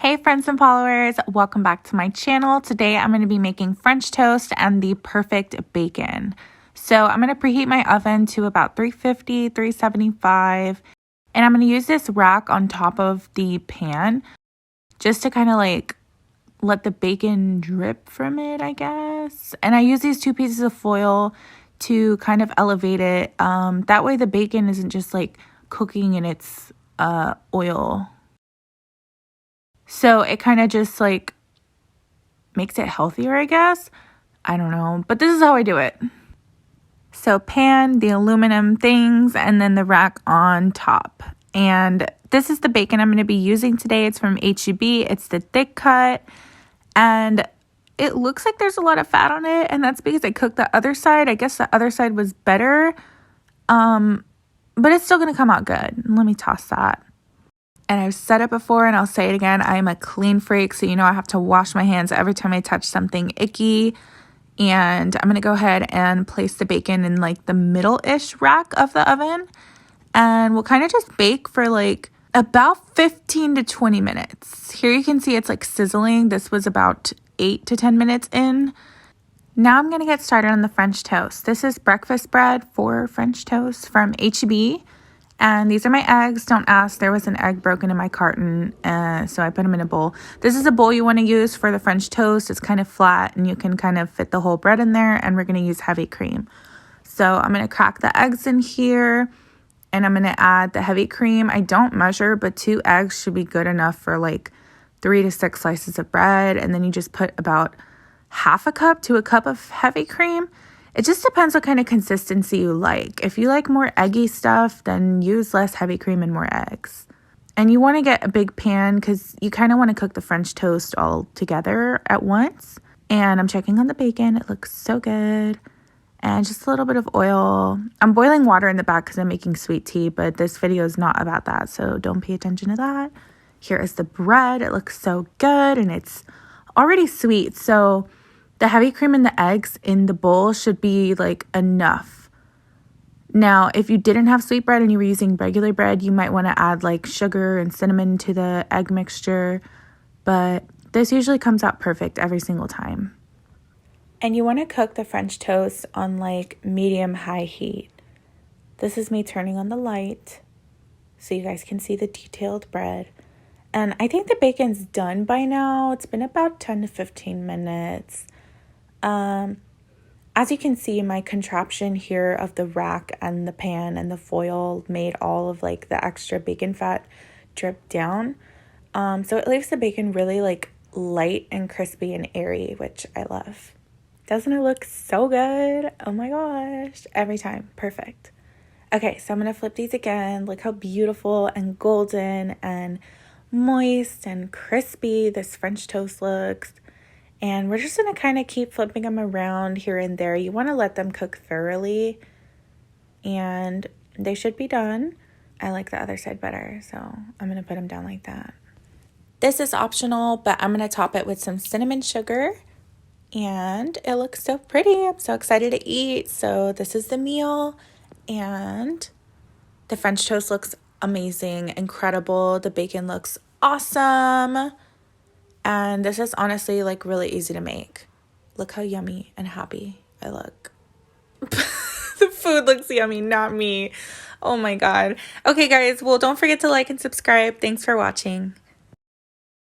Hey friends and followers, welcome back to my channel. Today I'm going to be making French toast and the perfect bacon. So I'm going to preheat my oven to about 350, 375, and I'm going to use this rack on top of the pan just to kind of like let the bacon drip from it, I guess. And I use these two pieces of foil to kind of elevate it. That way the bacon isn't just like cooking in its oil. So it kind of just like makes it healthier, I guess. I don't know, but this is how I do it. So pan, the aluminum things, and then the rack on top. And this is the bacon I'm going to be using today. It's from H-E-B. It's the thick cut. And it looks like there's a lot of fat on it. And that's because I cooked the other side. I guess the other side was better. But it's still going to come out good. Let me toss that. And I've said it before and I'll say it again. I am a clean freak. So you know I have to wash my hands every time I touch something icky. And I'm going to go ahead and place the bacon in like the middle-ish rack of the oven. And we'll kind of just bake for like about 15 to 20 minutes. Here you can see it's like sizzling. This was about 8 to 10 minutes in. Now I'm going to get started on the French toast. This is breakfast bread for French toast from H-E-B. And these are my eggs. Don't ask, there was an egg broken in my carton, so I put them in a bowl. This is a bowl you want to use for the French toast. It's kind of flat, and you can kind of fit the whole bread in there, and we're going to use heavy cream. So I'm going to crack the eggs in here, and I'm going to add the heavy cream. I don't measure, but 2 eggs should be good enough for like 3 to 6 slices of bread, and then you just put about half a cup to a cup of heavy cream. It just depends what kind of consistency you like. If you like more eggy stuff, then use less heavy cream and more eggs. And you want to get a big pan because you kind of want to cook the French toast all together at once. And I'm checking on the bacon. It looks so good. And just a little bit of oil. I'm boiling water in the back because I'm making sweet tea, but this video is not about that, so don't pay attention to that. Here is the bread. It looks so good, and it's already sweet, so the heavy cream and the eggs in the bowl should be like enough. Now, if you didn't have sweet bread and you were using regular bread, you might want to add like sugar and cinnamon to the egg mixture. But this usually comes out perfect every single time. And you want to cook the French toast on like medium-high heat. This is me turning on the light so you guys can see the detailed bread. And I think the bacon's done by now. It's been about 10 to 15 minutes. As you can see, my contraption here of the rack and the pan and the foil made all of like the extra bacon fat drip down. So it leaves the bacon really like light and crispy and airy, which I love. Doesn't it look so good? Oh my gosh, every time, perfect. Okay, so I'm going to flip these again. Look how beautiful and golden and moist and crispy this French toast looks. And we're just going to kind of keep flipping them around here and there. You want to let them cook thoroughly. And they should be done. I like the other side better, so I'm going to put them down like that. This is optional, but I'm going to top it with some cinnamon sugar. And it looks so pretty. I'm so excited to eat. So this is the meal. And the French toast looks amazing, incredible. The bacon looks awesome. And this is honestly like really easy to make. Look how yummy and happy I look. The food looks yummy, not me. Oh my God. Okay guys, well don't forget to like and subscribe. Thanks for watching.